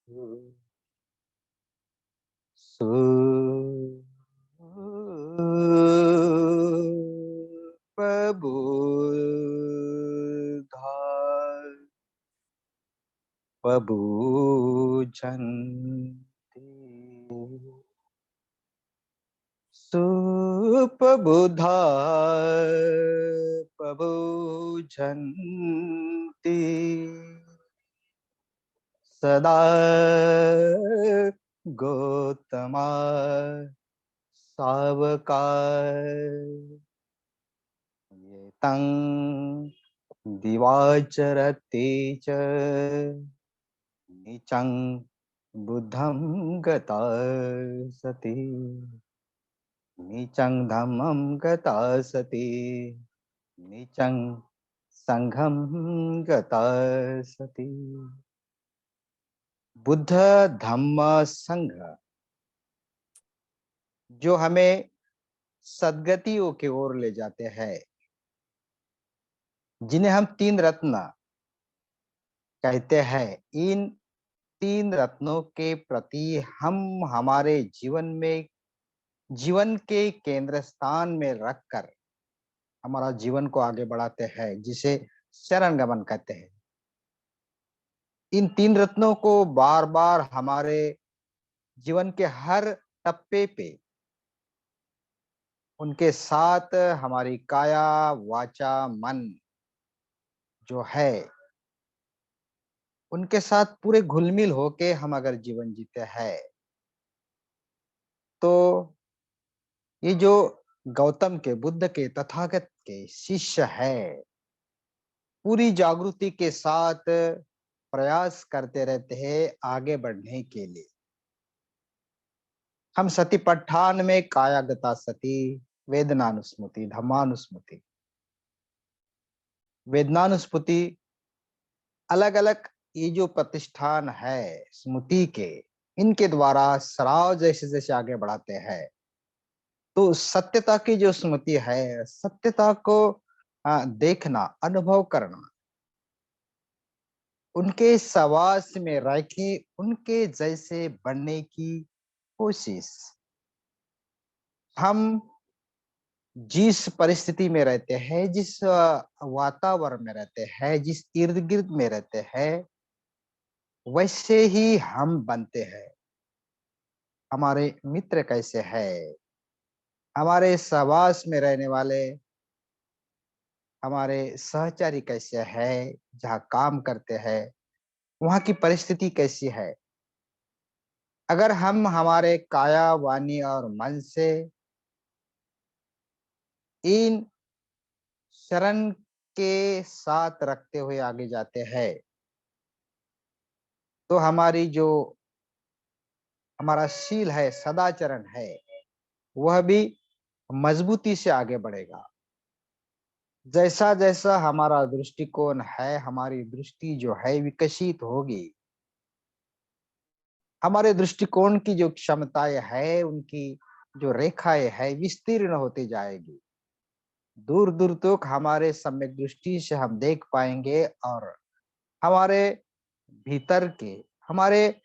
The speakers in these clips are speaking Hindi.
सुप्रबुद्धा प्रबुझन्ति सुप्रबुद्धा प्रबुझन्ति सदा गौतमा सावका ये तं दिवाचरते च नीचं बुद्धं गता सति नीचं धम्मं गता सति नीचं संघं गता सति। बुद्ध धम्म संघ जो हमें सद्गतियों की ओर ले जाते हैं, जिन्हें हम तीन रत्न कहते हैं, इन तीन रत्नों के प्रति हम हमारे जीवन में, जीवन के केंद्र स्थान में रखकर हमारा जीवन को आगे बढ़ाते हैं, जिसे शरण गमन कहते हैं। इन तीन रत्नों को बार बार हमारे जीवन के हर टप्पे पे उनके साथ हमारी काया वाचा मन जो है उनके साथ पूरे घुलमिल होके हम अगर जीवन जीते हैं, तो ये जो गौतम के, बुद्ध के, तथागत के शिष्य है, पूरी जागृति के साथ प्रयास करते रहते हैं आगे बढ़ने के लिए। हम सतिपट्ठान में कायागता सती, वेदनानुस्मृति, धम्मानुस्मृति, वेदनानुस्मृति, अलग अलग ये जो प्रतिष्ठान है स्मृति के, इनके द्वारा सराव जैसे जैसे आगे बढ़ाते हैं, तो सत्यता की जो स्मृति है, सत्यता को देखना, अनुभव करना, उनके सहवास में रह के उनके जैसे बनने की कोशिश। हम जिस परिस्थिति में रहते हैं, जिस वातावरण में रहते हैं, जिस इर्द गिर्द में रहते हैं, वैसे ही हम बनते हैं। हमारे मित्र कैसे हैं, हमारे सहवास में रहने वाले हमारे सहचारी कैसे हैं, जहाँ काम करते हैं वहां की परिस्थिति कैसी है, अगर हम हमारे काया वाणी और मन से इन शरण के साथ रखते हुए आगे जाते हैं, तो हमारी जो हमारा शील है, सदाचरण है, वह भी मजबूती से आगे बढ़ेगा। जैसा जैसा हमारा दृष्टिकोण है, हमारी दृष्टि जो है विकसित होगी, हमारे दृष्टिकोण की जो क्षमताएं है, उनकी जो रेखाएं है विस्तीर्ण होती जाएगी। दूर दूर तक हमारे सम्यक दृष्टि से हम देख पाएंगे और हमारे भीतर के, हमारे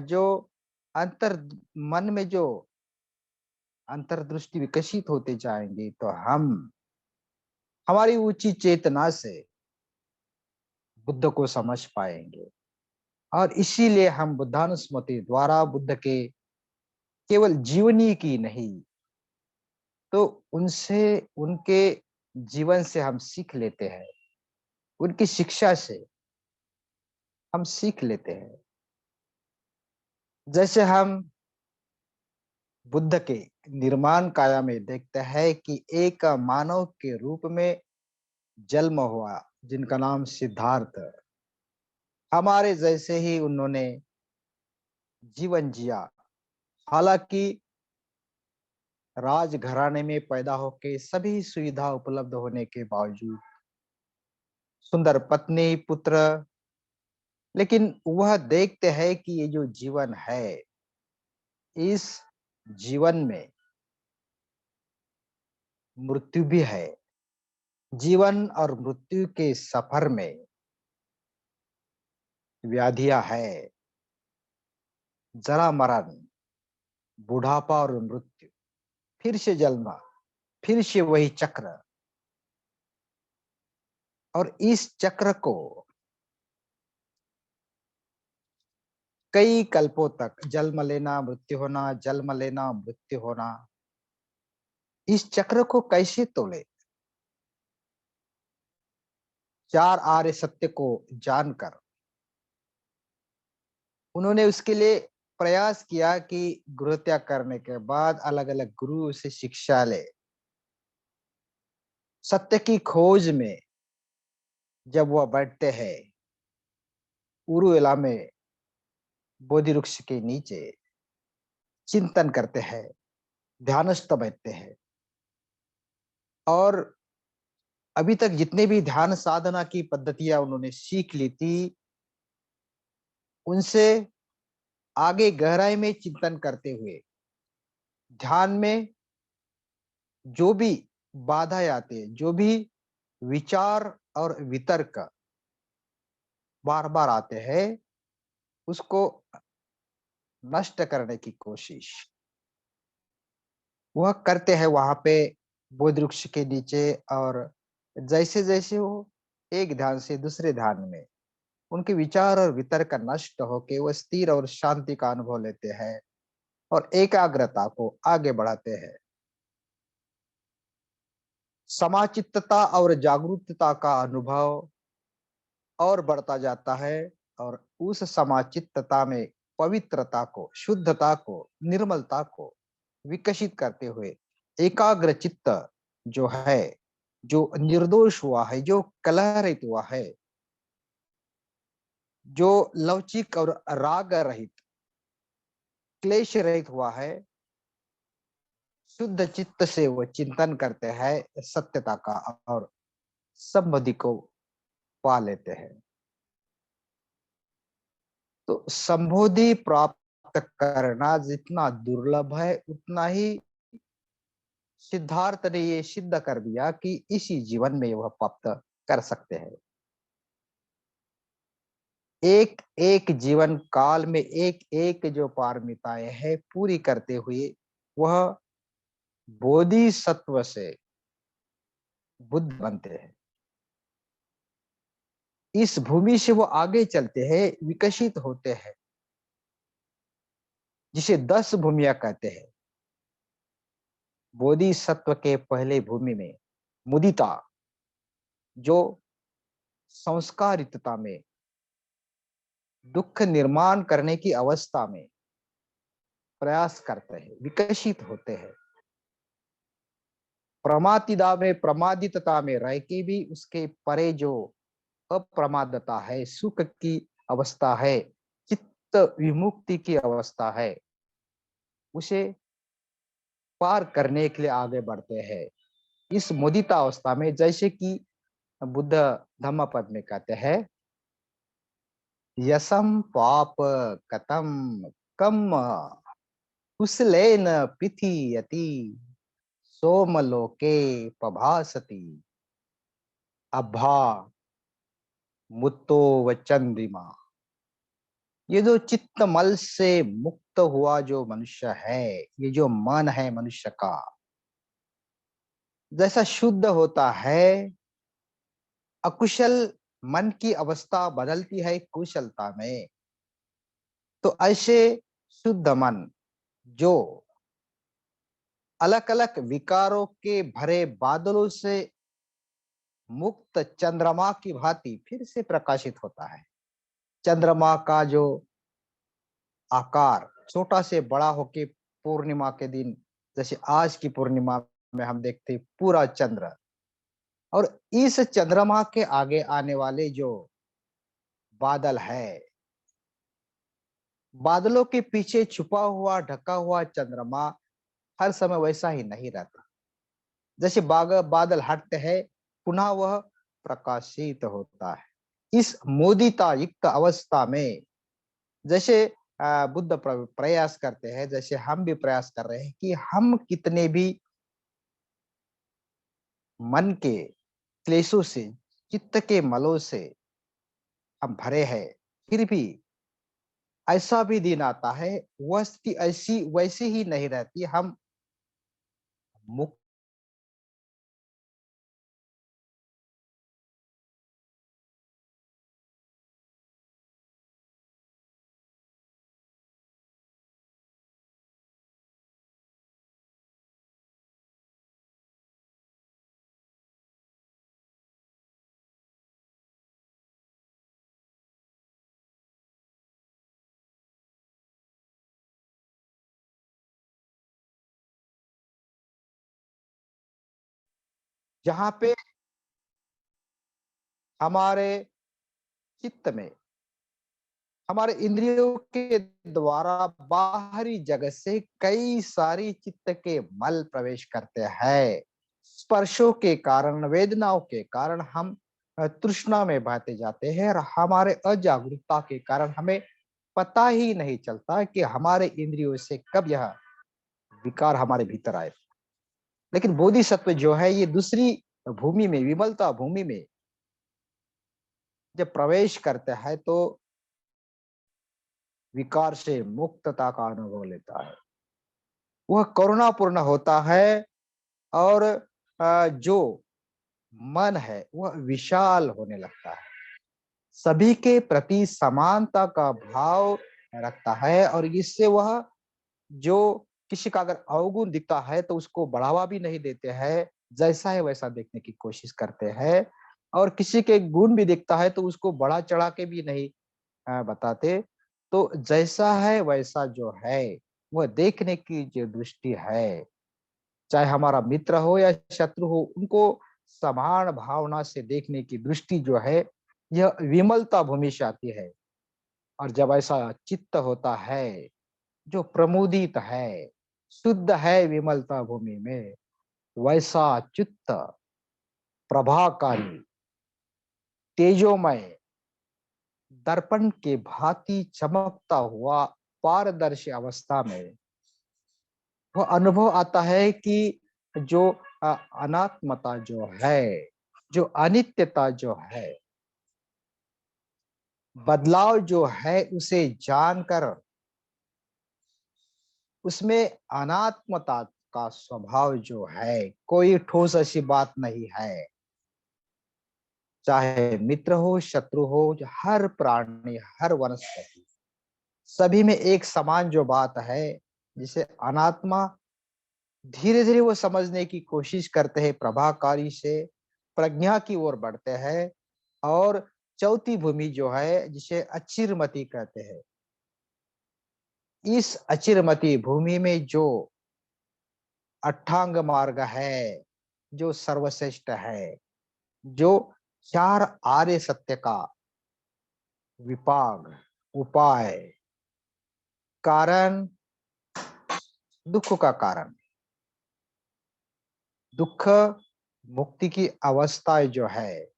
जो अंतर मन में जो अंतर्दृष्टि विकसित होते जाएंगे, तो हम हमारी ऊंची चेतना से बुद्ध को समझ पाएंगे। और इसीलिए हम बुद्धानुस्मृति द्वारा बुद्ध के केवल जीवनी की नहीं, तो उनसे, उनके जीवन से हम सीख लेते हैं, उनकी शिक्षा से हम सीख लेते हैं। जैसे हम बुद्ध के निर्माण काया में देखते हैं कि एक मानव के रूप में जन्म हुआ, जिनका नाम सिद्धार्थ। हमारे जैसे ही उन्होंने जीवन जिया, हालांकि राजघराने में पैदा होके सभी सुविधा उपलब्ध होने के बावजूद, सुंदर पत्नी, पुत्र, लेकिन वह देखते हैं कि ये जो जीवन है, इस जीवन में मृत्यु भी है। जीवन और मृत्यु के सफर में व्याधियां है, जरा मरण, बुढ़ापा और मृत्यु, फिर से जन्म, फिर से वही चक्र। और इस चक्र को कई कल्पों तक, जन्म लेना मृत्यु होना, जन्म लेना मृत्यु होना, इस चक्र को कैसे तोड़े? चार आर्य सत्य को जानकर उन्होंने उसके लिए प्रयास किया कि गृह त्याग करने के बाद अलग अलग गुरु से शिक्षा ले। सत्य की खोज में जब वह बैठते हैं उरुएला में, बोधि वृक्ष के नीचे चिंतन करते हैं, ध्यानस्थ बैठते हैं, और अभी तक जितने भी ध्यान साधना की पद्धतियां उन्होंने सीख ली थी, उनसे आगे गहराई में चिंतन करते हुए ध्यान में जो भी बाधाएं आती है, जो भी विचार और वितर्क बार बार आते हैं, उसको नष्ट करने की कोशिश वह करते हैं वहां पे बोधि वृक्ष के नीचे। और जैसे जैसे वो एक ध्यान से दूसरे ध्यान में उनके विचार और वितर्क नष्ट होके वह स्थिर और शांति का अनुभव लेते हैं और एकाग्रता को आगे बढ़ाते हैं। समाचित्तता और जागरूकता का अनुभव और बढ़ता जाता है, और उस समाचित्तता में पवित्रता को, शुद्धता को, निर्मलता को विकसित करते हुए एकाग्र चित्त जो है, जो निर्दोष हुआ है, जो कलह रहित हुआ है, जो लवचिक और राग रहित, क्लेश रहित हुआ है, शुद्ध चित्त से वो चिंतन करते हैं सत्यता का और संबंधी को पा लेते हैं। तो संबोधि प्राप्त करना जितना दुर्लभ है, उतना ही सिद्धार्थ ने ये सिद्ध कर दिया कि इसी जीवन में वह प्राप्त कर सकते हैं। एक एक जीवन काल में एक एक जो पारमिताएं हैं पूरी करते हुए वह बोधिसत्व से बुद्ध बनते हैं। इस भूमि से वो आगे चलते हैं, विकसित होते हैं, जिसे 10 भूमिया कहते हैं। बोधिसत्व के पहले भूमि में मुदिता, जो संस्कारितता में दुख निर्माण करने की अवस्था में प्रयास करते हैं, विकसित होते हैं। प्रमादिता में, प्रमादितता में रह के भी उसके परे जो अप्रमादता है, सुख की अवस्था है, चित्त विमुक्ति की अवस्था है, उसे पार करने के लिए आगे बढ़ते हैं। इस मुदिता अवस्था में, जैसे कि बुद्ध धम्मपद में कहते हैं, यसम पाप कतम कम कुशलेन पिथीयति सोमलोके पभासति अभा मुत्तो व चंद्रिमा। ये जो चित्त मल से मुक्त हुआ जो मनुष्य है, ये जो मन है मनुष्य का, जैसा शुद्ध होता है, अकुशल मन की अवस्था बदलती है कुशलता में, तो ऐसे शुद्ध मन जो अलग अलग विकारों के भरे बादलों से मुक्त चंद्रमा की भांति फिर से प्रकाशित होता है। चंद्रमा का जो आकार छोटा से बड़ा होके पूर्णिमा के दिन, जैसे आज की पूर्णिमा में हम देखते पूरा चंद्र, और इस चंद्रमा के आगे आने वाले जो बादल है, बादलों के पीछे छुपा हुआ ढका हुआ चंद्रमा हर समय वैसा ही नहीं रहता। जैसे बादल हटते हैं, पुनः वह प्रकाशित होता है। इस मोदिता युक्त अवस्था में जैसे बुद्ध प्रयास करते हैं, जैसे हम भी प्रयास कर रहे हैं कि हम कितने भी मन के क्लेशों से, चित्त के मलों से हम भरे हैं, फिर भी ऐसा भी दिन आता है, वह स्थिति ऐसी वैसी ही नहीं रहती। हम मुक्त जहाँ पे हमारे चित्त में, हमारे इंद्रियों के द्वारा बाहरी जगत से कई सारी चित्त के मल प्रवेश करते हैं। स्पर्शों के कारण, वेदनाओं के कारण हम तृष्णा में बहते जाते हैं, और हमारे अजागरूकता के कारण हमें पता ही नहीं चलता कि हमारे इंद्रियों से कब यह विकार हमारे भीतर आए। लेकिन बोधिसत्व जो है, ये दूसरी भूमि में, विमलता भूमि में जब प्रवेश करता है तो विकार से मुक्तता का अनुभव लेता है। वह करुणापूर्ण होता है, और जो मन है वह विशाल होने लगता है, सभी के प्रति समानता का भाव रखता है, और इससे वह जो किसी का अगर अवगुण दिखता है तो उसको बढ़ावा भी नहीं देते हैं, जैसा है वैसा देखने की कोशिश करते हैं। और किसी के गुण भी दिखता है तो उसको बढ़ा चढ़ा के भी नहीं बताते। तो जैसा है वैसा जो है, वह देखने की जो दृष्टि है, चाहे हमारा मित्र हो या शत्रु हो, उनको समान भावना से देखने की दृष्टि जो है, यह विमलता भूमि से आती है। और जब ऐसा चित्त होता है जो प्रमुदित है, शुद्ध है विमलता भूमि में, वैसा चित्त प्रभाकारी, तेजोमय, दर्पण के भांति चमकता हुआ पारदर्शी अवस्था में वह अनुभव आता है कि जो अनात्मता जो है, जो अनित्यता जो है, बदलाव जो है, उसे जानकर उसमें अनात्मता का स्वभाव जो है, कोई ठोस ऐसी बात नहीं है। चाहे मित्र हो, शत्रु हो, जो हर प्राणी, हर वनस्पति, सभी में एक समान जो बात है, जिसे अनात्मा धीरे धीरे वो समझने की कोशिश करते हैं, प्रभाकारी से प्रज्ञा की ओर बढ़ते हैं। और चौथी भूमि जो है, जिसे अचिरमति कहते हैं, इस अचिरमति भूमि में जो अष्टांग मार्ग है, जो सर्वश्रेष्ठ है, जो चार आर्य सत्य का विपाग, उपाय, कारण, दुख का कारण, दुख मुक्ति की अवस्था जो है,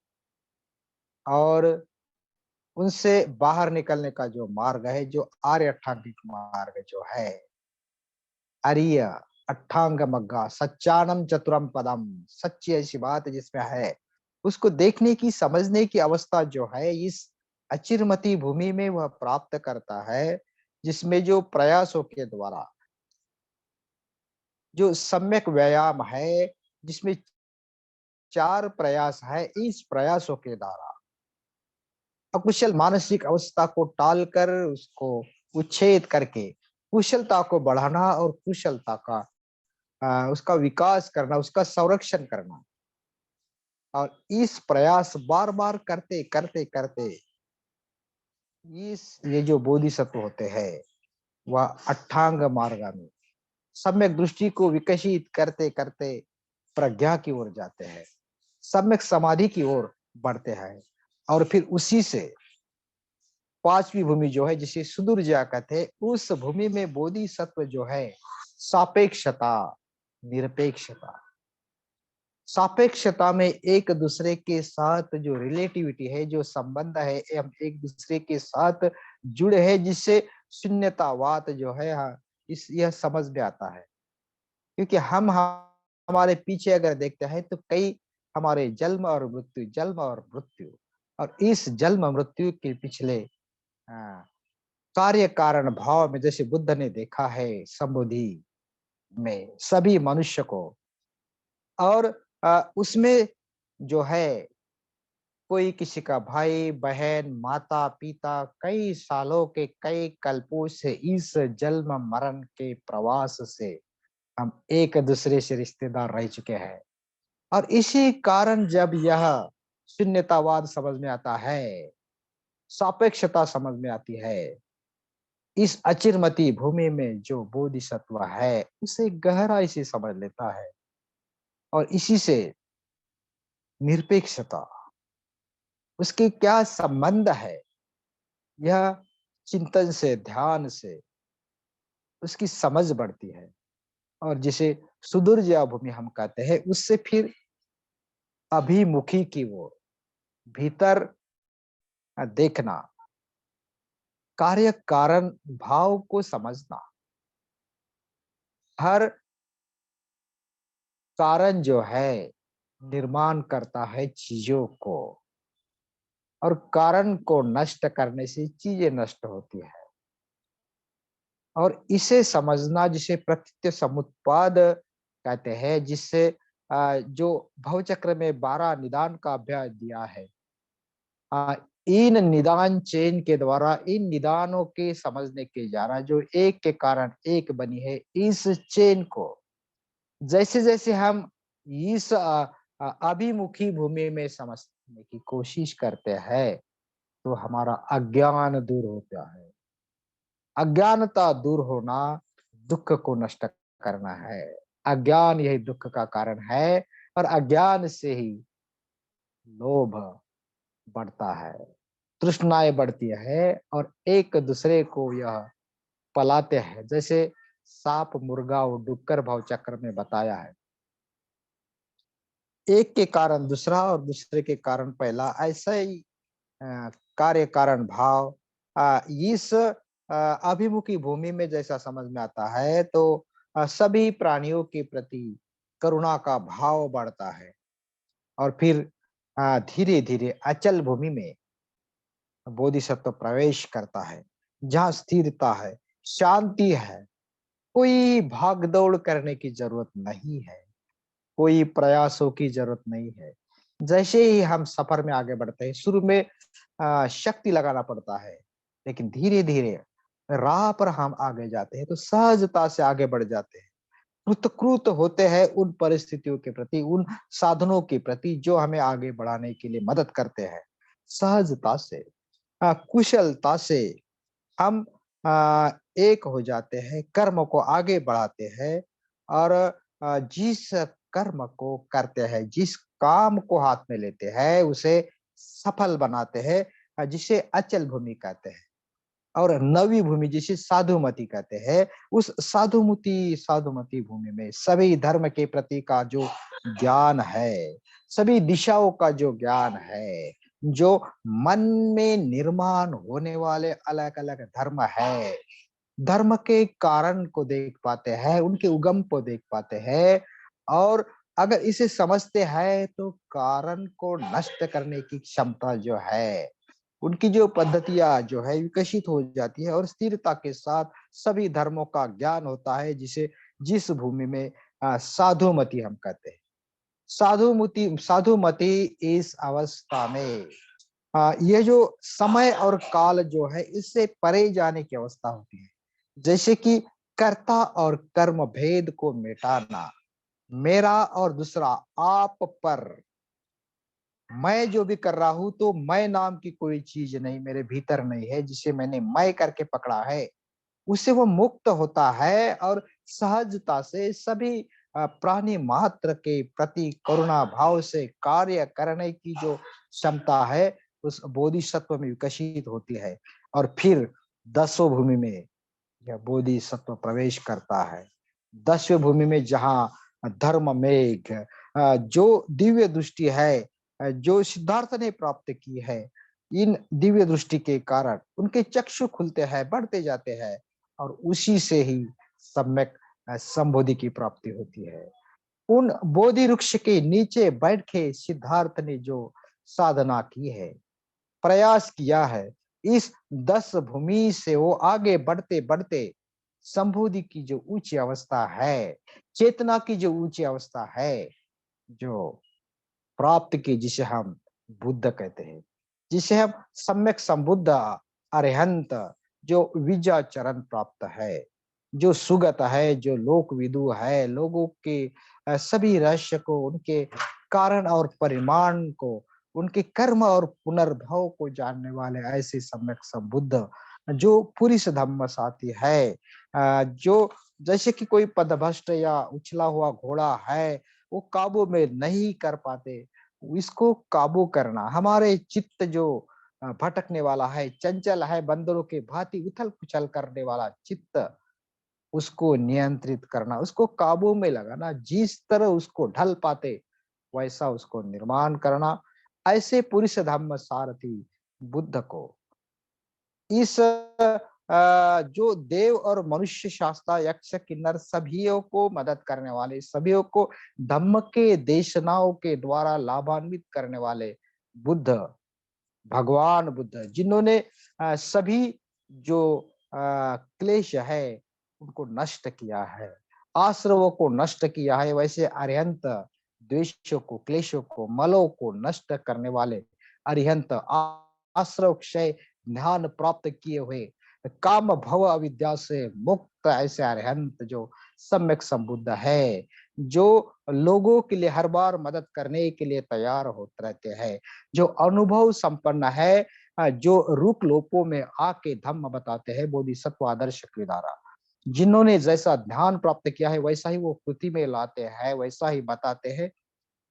और उनसे बाहर निकलने का जो मार्ग है, जो आर्य अष्टांगिक मार्ग जो है, आर्य अष्टांग मग्गा सच्चानम चतुरम पदम, सच्ची ऐसी बात जिसमें है, उसको देखने की, समझने की अवस्था जो है, इस अचिरमती भूमि में वह प्राप्त करता है, जिसमें जो प्रयासों के द्वारा, जो सम्यक व्यायाम है, जिसमें चार प्रयास है, इस प्रयासों के द्वारा अकुशल मानसिक अवस्था को टालकर उसको उच्छेद करके कुशलता को बढ़ाना, और कुशलता का उसका विकास करना, उसका संरक्षण करना। और इस प्रयास बार बार करते करते करते इस ये जो बोधिसत्व होते हैं, वह अष्टांग मार्ग में सम्यक दृष्टि को विकसित करते करते प्रज्ञा की ओर जाते हैं, सम्यक समाधि की ओर बढ़ते हैं। और फिर उसी से पांचवी भूमि जो है, जिसे सुदुर्जा कहते हैं, उस भूमि में बोधिसत्व जो है, सापेक्षता, निरपेक्षता, सापेक्षता में एक दूसरे के साथ जो रिलेटिविटी है, जो संबंध है, हम एक दूसरे के साथ जुड़े हैं, जिससे शून्यतावाद जो है, हाँ, इस यह समझ में आता है। क्योंकि हमारे पीछे अगर देखते हैं तो कई हमारे जन्म और मृत्यु, जन्म और मृत्यु, और इस जन्म मृत्यु के पिछले कार्य कारण भाव में जैसे बुद्ध ने देखा है संबोधि में सभी मनुष्य को, और उसमें जो है कोई किसी का भाई बहन माता पिता कई सालों के कई कल्पों से इस जन्म मरण के प्रवास से हम एक दूसरे से रिश्तेदार रह चुके हैं। और इसी कारण जब यह शून्यतावाद समझ में आता है, सापेक्षता समझ में आती है, इस अचिरमती भूमि में जो बोधिसत्व है उसे गहराई से समझ लेता है, और इसी से निरपेक्षता उसके क्या संबंध है, यह चिंतन से ध्यान से उसकी समझ बढ़ती है। और जिसे सुदूर भूमि हम कहते हैं, उससे फिर अभिमुखी की वो भीतर देखना, कार्य कारण भाव को समझना, हर कारण जो है निर्माण करता है चीजों को, और कारण को नष्ट करने से चीजें नष्ट होती है। और इसे समझना जिसे प्रकृति समुत्पाद कहते हैं, जिससे जो भवचक्र में 12 निदान का अभ्यास दिया है, इन निदान चेन के द्वारा इन निदानों के समझने के द्वारा जो एक के कारण एक बनी है, इस चेन को जैसे जैसे हम इस अभिमुखी भूमि में समझने की कोशिश करते हैं, तो हमारा अज्ञान दूर होता है। अज्ञानता दूर होना दुख को नष्ट करना है। अज्ञान यही दुख का कारण है, और अज्ञान से ही लोभ बढ़ता है, तृष्णाएं बढ़ती है, और एक दूसरे को यह पलाते हैं। जैसे सांप मुर्गा और डुक्कर भाव चक्र में बताया है, एक के कारण दूसरा और दूसरे के कारण पहला, ऐसा ही कार्य कारण भाव इस अभिमुखी भूमि में जैसा समझ में आता है, तो सभी प्राणियों के प्रति करुणा का भाव बढ़ता है। और फिर धीरे धीरे अचल भूमि में बोधिसत्व प्रवेश करता है, जहाँ स्थिरता है, शांति है, कोई भागदौड़ करने की जरूरत नहीं है, कोई प्रयासों की जरूरत नहीं है। जैसे ही हम सफर में आगे बढ़ते हैं, शुरू में शक्ति लगाना पड़ता है, लेकिन धीरे धीरे राह पर हम आगे जाते हैं तो सहजता से आगे बढ़ जाते हैं, कृतकृत होते हैं उन परिस्थितियों के प्रति, उन साधनों के प्रति जो हमें आगे बढ़ाने के लिए मदद करते हैं। सहजता से, कुशलता से हम एक हो जाते हैं, कर्म को आगे बढ़ाते हैं, और जिस कर्म को करते हैं, जिस काम को हाथ में लेते हैं, उसे सफल बनाते हैं, जिसे अचल भूमि कहते हैं। और नवी भूमि जिसे साधुमती कहते हैं, उस साधुमती भूमि में सभी धर्म के प्रति का जो ज्ञान है, सभी दिशाओं का जो ज्ञान है, जो मन में निर्माण होने वाले अलग अलग धर्म है, धर्म के कारण को देख पाते हैं, उनके उगम को देख पाते हैं। और अगर इसे समझते हैं तो कारण को नष्ट करने की क्षमता जो है, उनकी जो पद्धतियां जो है विकसित हो जाती है, और स्थिरता के साथ सभी धर्मों का ज्ञान होता है, जिसे जिस भूमि में साधुमति हम कहते हैं। साधुमति इस अवस्था में ये जो समय और काल जो है इससे परे जाने की अवस्था होती है। जैसे कि कर्ता और कर्म भेद को मिटाना, मेरा और दूसरा आप पर, मैं जो भी कर रहा हूं तो मैं नाम की कोई चीज नहीं मेरे भीतर नहीं है, जिसे मैंने मैं करके पकड़ा है, उससे वो मुक्त होता है, और सहजता से सभी प्राणी मात्र के प्रति करुणा भाव से कार्य करने की जो क्षमता है उस बोधिसत्व में विकसित होती है। और फिर दसों भूमि में यह बोधिसत्व प्रवेश करता है। दसवें भूमि में जहाँ धर्म मेघ जो दिव्य दृष्टि है, जो सिद्धार्थ ने प्राप्त की है, इन दिव्य दृष्टि के कारण उनके चक्षु खुलते हैं, बढ़ते जाते हैं, और उसी से ही सम्यक संबोधि की प्राप्ति होती है। उन बोधि वृक्ष के नीचे बैठ के सिद्धार्थ ने जो साधना की है, प्रयास किया है, इस 10 भूमि से वो आगे बढ़ते बढ़ते संबोधि की जो ऊंची अवस्था है, चेतना की जो ऊंची अवस्था है, जो प्राप्त की, जिसे हम बुद्ध कहते हैं, जिसे हम सम्यक संबुद्ध अरिहंत, जो विद्याचरण प्राप्त है, जो सुगत है, जो लोक विदु है, लोगों के सभी रहस्य को, उनके कारण और परिमाण को, उनके कर्म और पुनर्भव को जानने वाले ऐसे सम्यक संबुद्ध, जो पुरुष धम्म साथी है, जो जैसे कि कोई पदभ्रष्ट या उछला हुआ घोड़ा है, वो काबू में नहीं कर पाते, इसको काबू करना, हमारे चित्त जो भटकने वाला है, चंचल है, बंदरों के भांति उथल पुथल करने वाला चित्त, उसको नियंत्रित करना, उसको काबू में लगाना, जिस तरह उसको ढल पाते वैसा उसको निर्माण करना, ऐसे पुरुष धम्म सारथी बुद्ध को इस जो देव और मनुष्य शास्त्र यक्ष किन्नर सभीयों को मदद करने वाले, सभीयों को धम्म के देशनाओं के द्वारा लाभान्वित करने वाले बुद्ध, भगवान बुद्ध, जिन्होंने सभी जो क्लेश है उनको नष्ट किया है, आश्रवों को नष्ट किया है, वैसे अरिहंत द्वेषों को, क्लेशों को, मलों को नष्ट करने वाले अरिहंत आश्रव क्षय ध्यान प्राप्त किए हुए, काम भव अविद्या से मुक्त ऐसे अरिहंत जो सम्यक संबुद्ध है, जो लोगों के लिए हर बार मदद करने के लिए तैयार होते रहते हैं, जो अनुभव संपन्न है, जो रूप लोपों में आके धम्म बताते हैं, बोधिसत्व आदर्श के द्वारा, जिन्होंने जैसा ध्यान प्राप्त किया है वैसा ही वो कृति में लाते हैं, वैसा ही बताते हैं,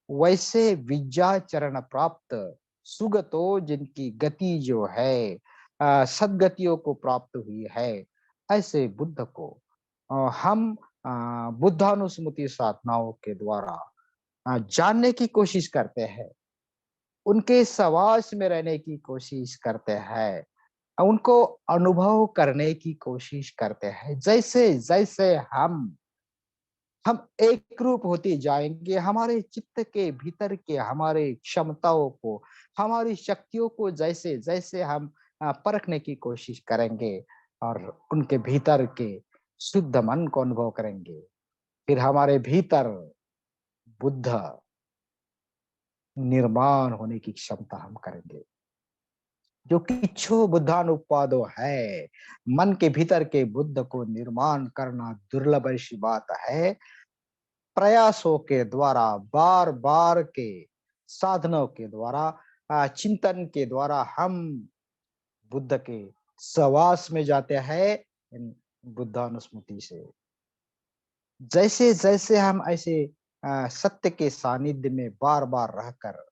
वैसे विद्या चरण प्राप्त सुगतो, जिनकी गति जो है सदगतियों को प्राप्त हुई है, ऐसे बुद्ध को हम बुद्धानुस्मृति साधनाओं के द्वारा जानने की कोशिश करते हैं, उनके सहवास में रहने की कोशिश करते हैं, उनको अनुभव करने की कोशिश करते हैं। जैसे जैसे हम एक रूप होते जाएंगे, हमारे चित्त के भीतर के हमारे क्षमताओं को, हमारी शक्तियों को जैसे जैसे हम परखने की कोशिश करेंगे और उनके भीतर के शुद्ध मन को अनुभव करेंगे, फिर हमारे भीतर बुद्ध निर्माण होने की क्षमता हम करेंगे, जो किच्छो बुद्धानुपादो है। मन के भीतर के बुद्ध को निर्माण करना दुर्लभ ऐसी बात है। प्रयासों के द्वारा, बार बार के साधनों के द्वारा, चिंतन के द्वारा हम बुद्ध के सहवास में जाते हैं, इन बुद्धानुस्मृति से। जैसे जैसे हम ऐसे सत्य के सानिध्य में बार बार रहकर,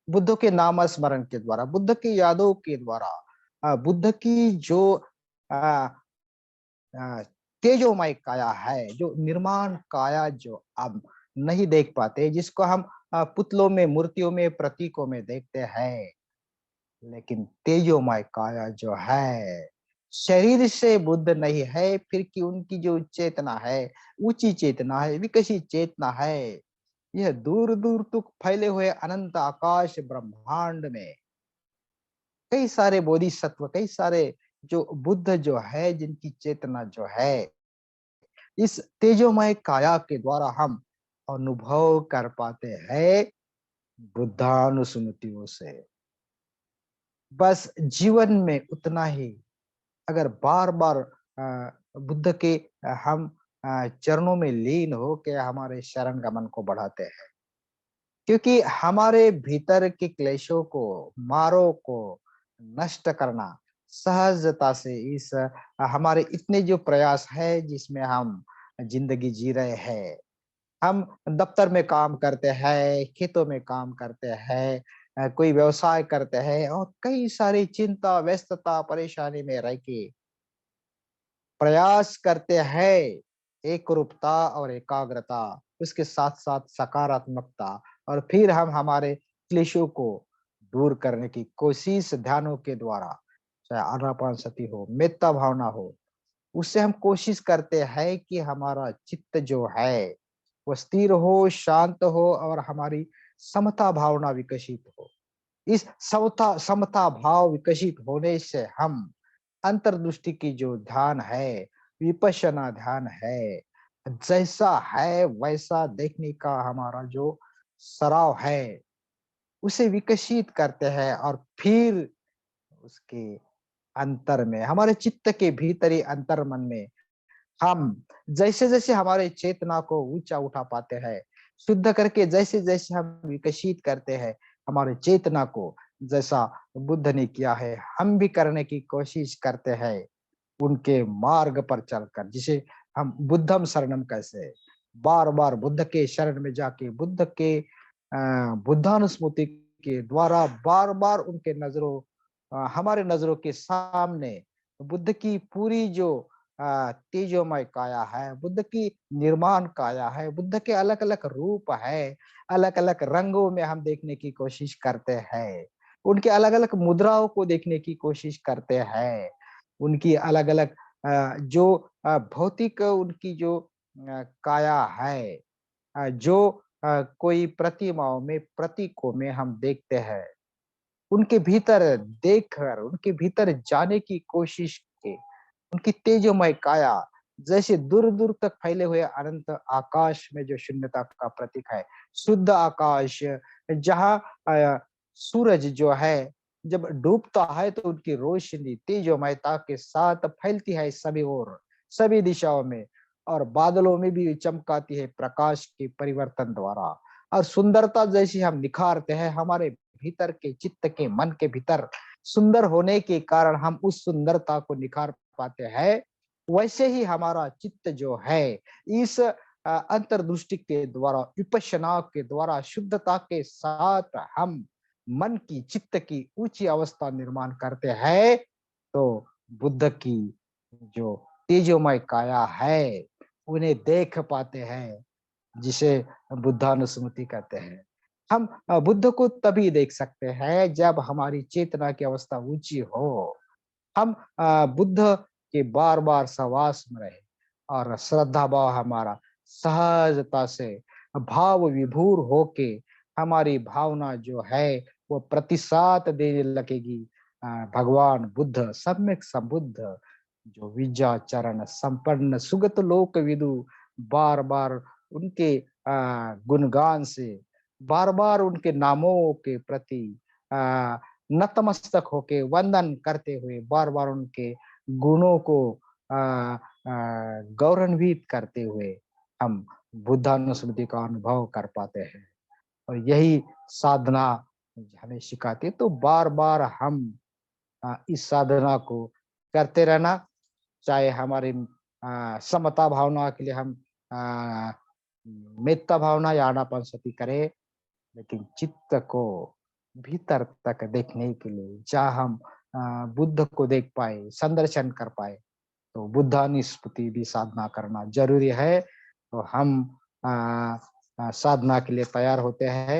बुद्ध के नाम स्मरण के द्वारा, बुद्ध की यादों के द्वारा, बुद्ध की जो आ, आ, तेजोमय काया है, जो निर्माण काया जो हम नहीं देख पाते, जिसको हम पुतलों में, मूर्तियों में, प्रतीकों में देखते हैं, लेकिन तेजोमय काया जो है शरीर से बुद्ध नहीं है, फिर की उनकी जो चेतना है, ऊंची चेतना है, विकसित चेतना है, यह दूर दूर तक फैले हुए अनंत आकाश ब्रह्मांड में कई सारे बोधिसत्व, कई सारे जो बुद्ध जो है, जिनकी चेतना जो है, इस तेजोमय काया के द्वारा हम अनुभव कर पाते हैं बुद्धानुस्मृतियों से। बस जीवन में उतना ही, अगर बार बार बुद्ध के हम चरणों में लीन हो के हमारे शरण गमन को बढ़ाते हैं, क्योंकि हमारे भीतर के क्लेशों को, मारों को नष्ट करना सहजता से, इस हमारे इतने जो प्रयास है जिसमें हम जिंदगी जी रहे हैं, हम दफ्तर में काम करते हैं, खेतों में काम करते हैं, कोई व्यवसाय करते हैं और कई सारी चिंता, व्यस्तता, परेशानी में रह के प्रयास करते हैं, एक रूपता और एकाग्रता, उसके साथ साथ सकारात्मकता, और फिर हम हमारे क्लेशों को दूर करने की कोशिश ध्यानों के द्वारा, चाहे आनापानसति हो, मेत्ता भावना हो, उससे हम कोशिश करते हैं कि हमारा चित्त जो है वो स्थिर हो, शांत हो और हमारी समता भावना विकसित हो। इस समता समता भाव विकसित होने से हम अंतर्दृष्टि की जो ध्यान है, विपश्यना ध्यान है, जैसा है वैसा देखने का हमारा जो सराव है, उसे विकसित करते हैं और फिर उसके अंतर में, हमारे चित्त के भीतरी अंतर मन में हम जैसे-जैसे हमारे चेतना को ऊँचा उठा पाते हैं, शुद्ध करके जैसे-जैसे हम विकसित करते हैं, हमारे चेतना को, जैसा बुद्ध ने किया है, हम भी करने की कोशिश करते हैं। उनके मार्ग पर चलकर, जिसे हम बुद्धम शरणम कैसे बार-बार बुद्ध के शरण में जाके बुद्ध के बुद्धानुस्मृति के द्वारा बार-बार उनके हमारे नज़रों के सामने बुद्ध की पूरी जो तेजोमय काया है, बुद्ध की निर्माण काया है, बुद्ध के अलग-अलग रूप है, अलग-अलग रंगों में हम देखने की कोशिश करते हैं। उनके अलग-अलग मुद्राओं को देखने की कोशिश करते हैं। उनकी अलग-अलग जो भौतिक उनकी जो काया है, जो कोई प्रतिमाओं में, प्रतीकों में हम देखते हैं। उनके भीतर देखकर, उनके भीतर जाने की कोशिश की, उनकी तेजोमय काया जैसे दूर-दूर तक फैले हुए अनंत आकाश में जो शून्यता का प्रतीक है, शुद्ध आकाश जहाँ सूरज जो है, जब डूबता है तो उनकी रोशनी तेजोमयता के साथ फैलती है सभी ओर, सभी दिशाओं में और बादलों में भी चमकाती है प्रकाश के परिवर्तन द्वारा। और सुंदरता जैसी हम निखारते हैं हमारे भीतर के चित्त के मन के भीतर सुंदर होने के कारण हम उस सुंदरता को निखार पाते हैं। वैसे ही हमारा चित्त जो है इस अंतर्दृष्टि के द्वारा, विपश्यना के द्वारा, शुद्धता के साथ हम मन की, चित्त की ऊंची अवस्था निर्माण करते हैं, तो बुद्ध की जो तेजोमय काया है उन्हें देख पाते हैं, जिसे बुद्धानुस्मृति कहते हैं। हम बुद्ध को तभी देख सकते हैं जब हमारी चेतना की अवस्था ऊंची हो। हम बुद्ध के बार-बार सहवास में रहे और श्रद्धा भाव हमारा सहजता से भाव विभोर होके हमारी भावना जो है वो प्रतिसाद देने लगेगी। भगवान बुद्ध सम्यक संबुद्ध जो विद्याचरण संपन्न सुगत लोक विदु बार-बार उनके गुणगान से, बार-बार उनके नामों के प्रति अ, नतमस्तक होके वंदन करते हुए, बार-बार उनके गुणों को गौरवान्वित करते हुए हम बुद्धानुस्मृति का अनुभव कर पाते हैं। और यही साधना हमें सिखाती है, तो बार-बार हम इस साधना को करते रहना, चाहे हमारी समता भावना के लिए हम अ, मितता भावना या आनापानसति करें, लेकिन चित्त को भीतर तक देखने के लिए जहाँ हम बुद्ध को देख पाए, संदर्शन कर पाए, तो बुद्धानुस्मृति भी साधना करना ज़रूरी है। तो हम अ साधना के लिए तैयार होते हैं।